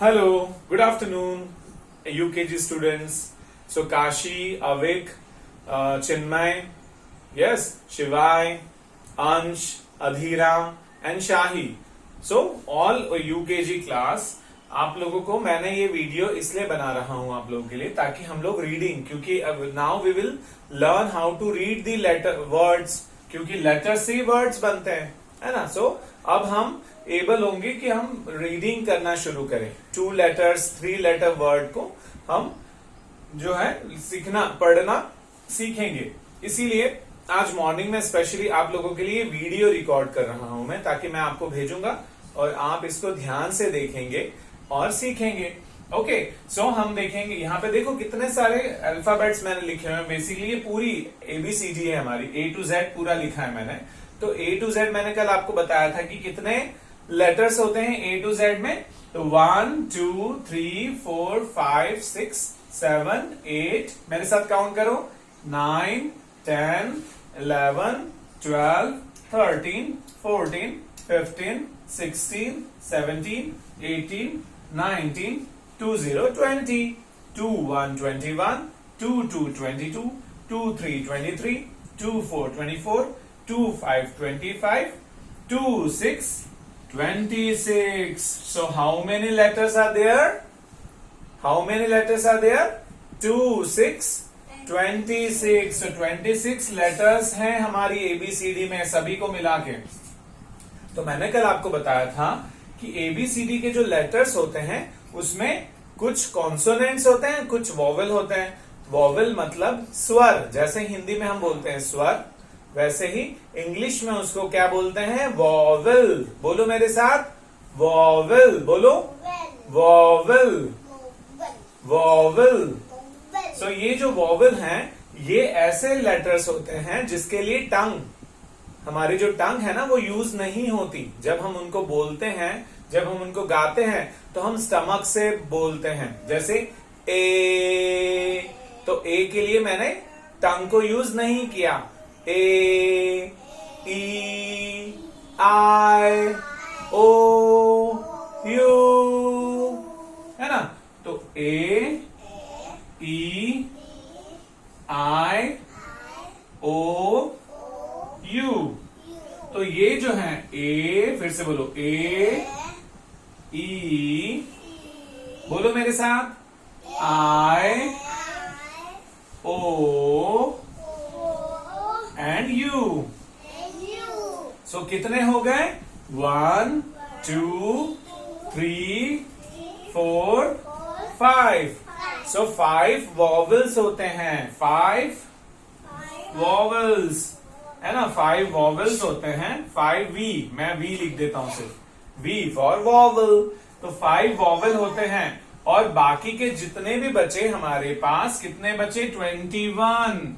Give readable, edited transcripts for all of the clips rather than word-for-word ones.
Hello, good afternoon, UKG students. So Kashi, Avik, Chinmay, yes, Shivai, Ansh, Adhira and Shahi. So all UKG class, आप लोगों को मैंने ये video इसलिए बना रहा हूं आप लोगों के लिए ताकि हम लोग रीडिंग, क्योंकि अब now we will learn how to read the letter words, क्योंकि लेटर से वर्ड्स बनते हैं, है ना. सो अब हम एबल होंगे कि हम रीडिंग करना शुरू करें. 2 लेटर्स 3 लेटर वर्ड को हम जो है सीखना पढ़ना सीखेंगे. इसीलिए आज मॉर्निंग में स्पेशली आप लोगों के लिए वीडियो रिकॉर्ड कर रहा हूं मैं, ताकि मैं आपको भेजूंगा और आप इसको ध्यान से देखेंगे और सीखेंगे. ओके, सो हम देखेंगे. यहाँ पे देखो कितने सारे अल्फाबेट्स मैंने लिखे हुए हैं. बेसिकली ये पूरी एबीसीडी है हमारी, A to Z पूरा लिखा है मैंने. तो A to Z मैंने कल आपको बताया था कि कितने लेटर्स होते हैं A to Z में. तो 1 2 3 4 5 6 7 8, मेरे साथ काउंट करो. 9 10 11 12 13 14 15 16 17 18 19 20 20 21 21 22 22 23 23 24 24 25 25 26 26. So how many letters are there? How many letters are there? 2 6 26. So 26 letters हैं हमारी ABCD में, सभी को मिला के. तो मैंने कल आपको बताया था कि ABCD के जो लेटर्स होते हैं उसमें कुछ कॉन्सोनेंट्स होते हैं, कुछ वॉवेल होते हैं. वॉवेल मतलब स्वर, जैसे हिंदी में हम बोलते हैं स्वर, वैसे ही इंग्लिश में उसको क्या बोलते हैं? वॉवेल. बोलो मेरे साथ, वॉवेल. बोलो, वॉवेल. वॉवेल. सो ये जो वॉवेल हैं, ये ऐसे लेटर्स होते हैं जिसके लिए टंग, हमारी जो टंग है ना, वो यूज नहीं होती. जब हम उनको बोलते हैं, जब हम उनको गाते हैं, तो हम स्टमक से बोलते हैं. जैसे ए, तो ए के लिए मैंने टंग को यूज नहीं किया. ए, ई, आई, ओ, यू, है ना. तो ए, ई, आई, ओ, यू. तो ये जो है ए, फिर से बोलो, ए, ई, बोलो मेरे साथ, आई, ओ एंड यू. सो कितने हो गए? 1 2 3 4 5. सो 5 वॉवेल्स होते हैं. 5 वॉवेल्स, है ना. 5 वॉवेल्स होते हैं. 5 वी, मैं वी लिख देता हूं सिर्फ, वी फॉर वॉवेल. तो 5 वॉवेल होते हैं. और बाकी के जितने भी बचे हमारे पास, कितने बचे? 21.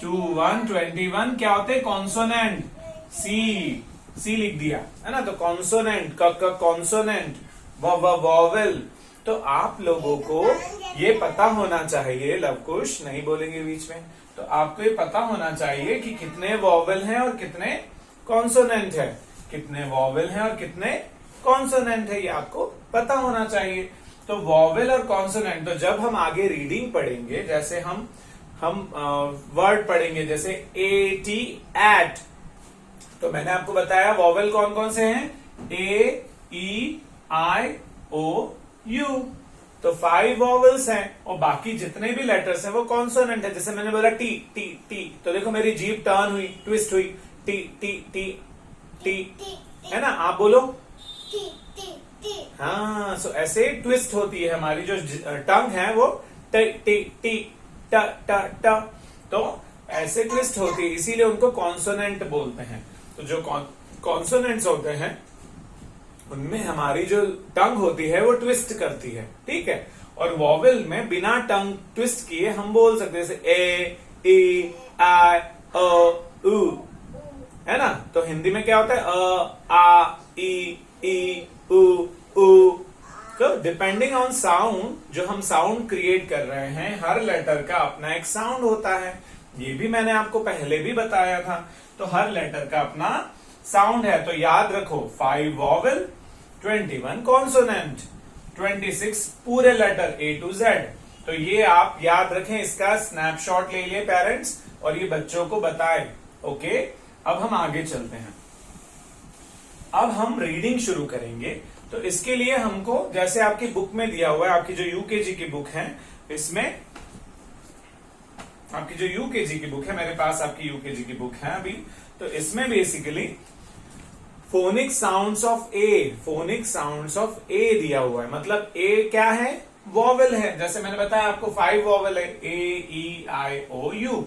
21 क्या होते हैं? कॉन्सोनेंट. सी लिख दिया, है ना. तो कॉन्सोनेंट, कॉन्सोनेंट, वॉवेल. तो आप लोगों को ये पता होना चाहिए, लवकुश नहीं बोलेंगे बीच में, तो आपको ये पता होना चाहिए कि कितने वॉवेल हैं और कितने कॉन्सोनेंट है. कितने वॉवेल हैं और कितने कॉन्सोनेंट है, ये आपको पता होना चाहिए. तो वॉवेल और कॉन्सोनेंट, तो जब हम आगे रीडिंग पढ़ेंगे, जैसे हम वर्ड पढ़ेंगे, जैसे AT, एट, तो मैंने आपको बताया वॉवेल कौन कौन से हैं? A, E, I, O, U. तो 5 वॉवेल्स हैं और बाकी जितने भी लेटर्स हैं वो कॉन्सोनेंट है. जैसे मैंने बोला टी टी टी, तो देखो मेरी जीभ टर्न हुई, ट्विस्ट हुई, टी टी टी टी, है ना. आप बोलो टी टी टी. हाँ, सो ऐसे ट्विस्ट होती है हमारी जो टंग है, वो टी टी टी ट ट ट, तो ऐसे ट्विस्ट होती है, इसीलिए उनको कॉन्सोनेंट बोलते हैं. तो जो कॉन्सोनेंट्स होते हैं उनमें हमारी जो टंग होती है वो ट्विस्ट करती है, ठीक है. और वॉवेल में बिना टंग ट्विस्ट किए हम बोल सकते हैं, जैसे ए, ई, आई, ओ, उ, है ना. तो हिंदी में क्या होता है? अ, आ, ई, उ. तो डिपेंडिंग ऑन साउंड, जो हम साउंड क्रिएट कर रहे हैं, हर लेटर का अपना एक साउंड होता है. ये भी मैंने आपको पहले भी बताया था. तो हर लेटर का अपना साउंड है. तो याद रखो 5 वॉवेल 21 कॉन्सोनेंट. 26 पूरे लेटर A to Z। तो ये आप याद रखें, इसका स्नैपशॉट ले लिए पेरेंट्स और ये बच्चों को बताएं। ओके, अब हम आगे चलते हैं। अब हम रीडिंग शुरू करेंगे। तो इसके लिए हमको, जैसे आपकी बुक में दिया हुआ है, आपकी जो यूकेजी की बुक है, इसमें आपकी जो यूकेजी की बुक है, मेरे पास आपकी यूकेजी की बुक है अभी, तो इसमें basically phonic sounds of A, phonic sounds of A दिया हुआ है। मतलब ए क्या है? वॉवेल है। जैसे मैंने बताया आपको 5 वॉवेल है, ए ई आई ओ यू।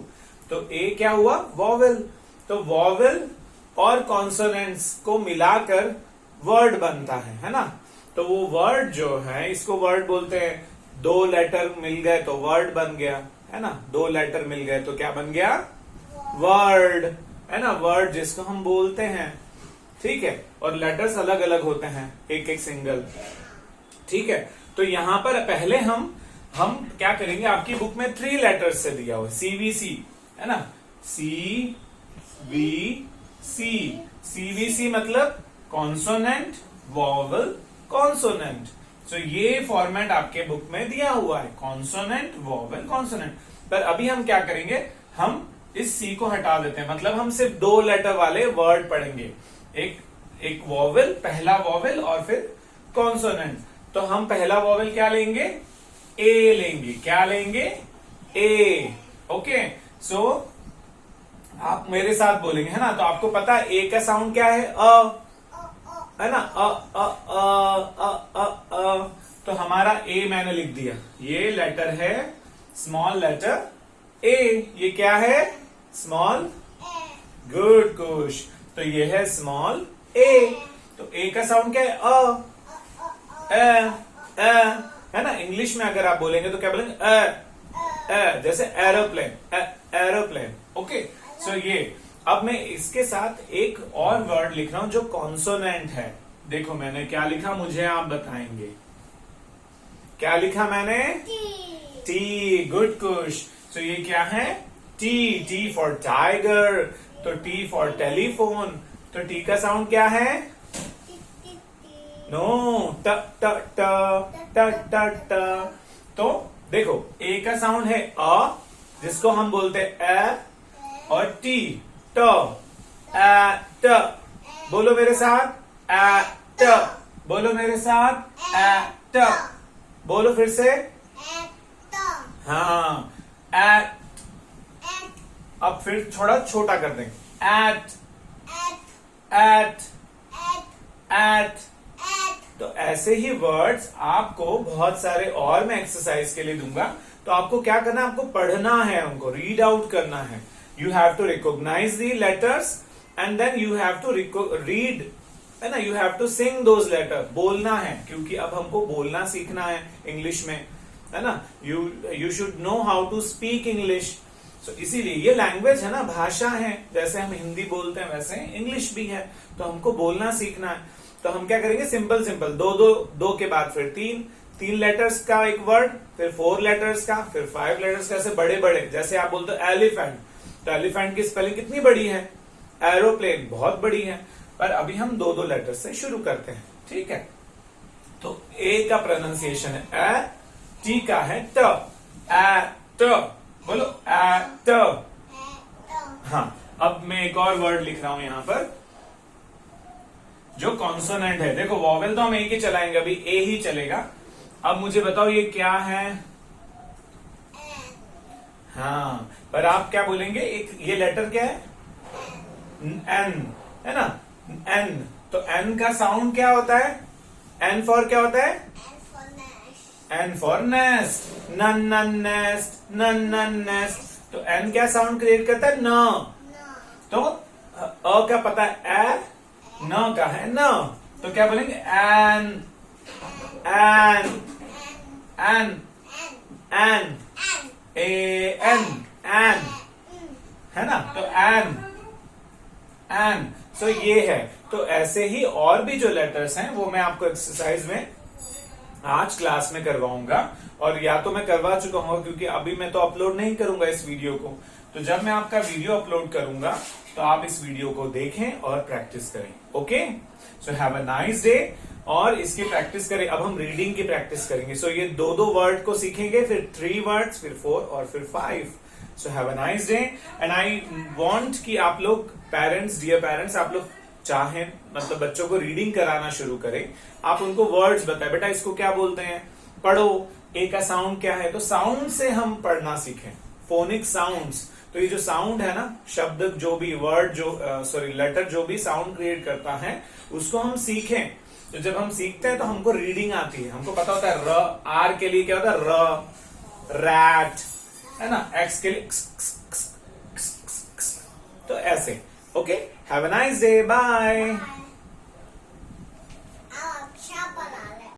तो ए क्या हुआ? वॉवेल। तो वॉवेल और कॉन्सोनेंट्स को मिलाकर वर्ड बनता है ना। तो वो वर्ड जो है, इसको वर्ड बोलते हैं। 2 लेटर मिल गए तो वर्ड बन गया, है ना। 2 लेटर मिल गए तो क्या बन गया? वर्ड, है ना। वर्ड जिसको हम बोलते हैं, ठीक है। और लेटर्स अलग अलग होते हैं, एक एक सिंगल, ठीक है। तो यहां पर पहले हम क्या करेंगे, आपकी बुक में 3 लेटर्स से दिया हुआ CVC, है ना। CVC, CVC मतलब कॉन्सोनेंट वॉवल कॉन्सोनेंट। तो ये फॉर्मेट आपके बुक में दिया हुआ है, कॉन्सोनेंट वॉवल कॉन्सोनेंट। पर अभी हम क्या करेंगे, हम इस C को हटा देते हैं। मतलब हम सिर्फ 2 लेटर वाले वर्ड पढ़ेंगे, एक वॉवल, पहला वॉवल और फिर कॉन्सोनेंट। तो हम पहला वॉवल क्या लेंगे? ए लेंगे। क्या लेंगे? ए। ओके, सो आप मेरे साथ बोलेंगे, है ना। तो आपको पता है ए का साउंड क्या है? है ना। तो हमारा ए मैंने लिख दिया। ये लेटर है स्मॉल लेटर ए। ये क्या है? स्मॉल। गुड कुश। तो ये है स्मॉल ए। तो ए का साउंड क्या है? है ना। इंग्लिश में अगर आप बोलेंगे तो क्या बोलेंगे? जैसे एरोप्लेन, एरोप्लेन। ओके, सो ये अब मैं इसके साथ एक और वर्ड लिख रहा हूं जो कॉन्सोनेंट है। देखो मैंने क्या लिखा, मुझे आप बताएंगे। क्या लिखा मैंने? टी। गुड कुश। सो ये क्या है? T for tiger. तो टी फॉर टेलीफोन। तो टी का साउंड क्या है? नो, ट ट ट ट ट ट। तो देखो ए का साउंड है अ, जिसको हम बोलते हैं ए, और टी, ट, ए ट। बोलो मेरे साथ, ए ट। बोलो मेरे साथ, ए ट। बोलो फिर से, हाँ, एट। अब फिर थोड़ा छोटा कर देंगे, एट, एट, एट। तो ऐसे ही वर्ड्स आपको बहुत सारे और मैं एक्सरसाइज के लिए दूंगा। तो आपको क्या करना है? आपको पढ़ना है, उनको रीड आउट करना है। You have to recognise the letters and then you have to read, है ना। You have to sing those letter. बोलना है, क्योंकि अब हमको बोलना सीखना है इंग्लिश में, है ना। You should know how to speak English. So इसीलिए ये लैंग्वेज है ना, भाषा है। जैसे हम हिंदी बोलते हैं वैसे इंग्लिश भी है। तो हमको बोलना सीखना है। तो हम क्या करेंगे? सिंपल सिंपल, दो के बाद फिर 3 लेटर्स का एक वर्ड, फिर 4 लेटर्स का, फिर 5 लेटर्स का। ऐसे बड़े बड़े, जैसे आप बोलते हो एलिफेंट, तो एलिफेंट की स्पेलिंग कितनी बड़ी है? एरोप्लेन बहुत बड़ी है। पर अभी हम 2 लेटर्स से शुरू करते हैं, ठीक है। तो ए का प्रोनाउंसिएशन है ए, टी का है ट, ए ट। बोलो ए ट। हाँ, अब मैं एक और वर्ड लिख रहा हूं यहां पर जो कॉन्सोनेंट है। देखो वॉवेल तो हम एक ही चलाएंगे, अभी ए ही चलेगा। अब मुझे बताओ ये क्या है? हाँ, पर आप क्या बोलेंगे? एक ये लेटर क्या है? एन, है ना। एन। तो एन का साउंड क्या होता है? एन फॉर क्या होता है? N for nest. नन नन नेस्ट, नन नन नेस्ट। तो एन क्या साउंड क्रिएट करता है? न। तो अ का पता है? ए। न का है न। तो क्या बोलेंगे? N, N, N, N, A N, N, है ना। तो एन, एन। सो ये है। तो ऐसे ही और भी जो लेटर्स हैं वो मैं आपको एक्सरसाइज में आज क्लास में करवाऊंगा। और या तो मैं करवा चुका हूँ, क्योंकि अभी मैं तो अपलोड नहीं करूंगा इस वीडियो को। तो जब मैं आपका वीडियो अपलोड करूंगा तो आप इस वीडियो को देखें और प्रैक्टिस करें। Okay, so have a nice day. और इसकी प्रैक्टिस करें। अब हम रीडिंग की प्रैक्टिस करेंगे। सो ये दो दो वर्ड को सीखेंगे, फिर 3 वर्ड्स, फिर 4 और फिर 5। So have a nice day. And I want कि आप लोग पेरेंट्स, डियर पेरेंट्स, आप लोग चाहें मतलब बच्चों को रीडिंग कराना शुरू करें। आप उनको वर्ड्स बताएं, बेटा इसको क्या बोलते हैं, पढ़ो, ए का साउंड क्या है। तो साउंड से हम पढ़ना सीखें, फोनिक साउंड्स। तो ये जो साउंड है ना, शब्द जो भी, वर्ड जो सॉरी लेटर जो भी साउंड क्रिएट करता है, उसको हम सीखें। तो जब हम सीखते हैं तो हमको रीडिंग आती है। हमको पता होता है र, आर के लिए क्या होता है, र, रैट, है ना, एक्स के लिए तो ऐसे। Okay, have a nice day, bye.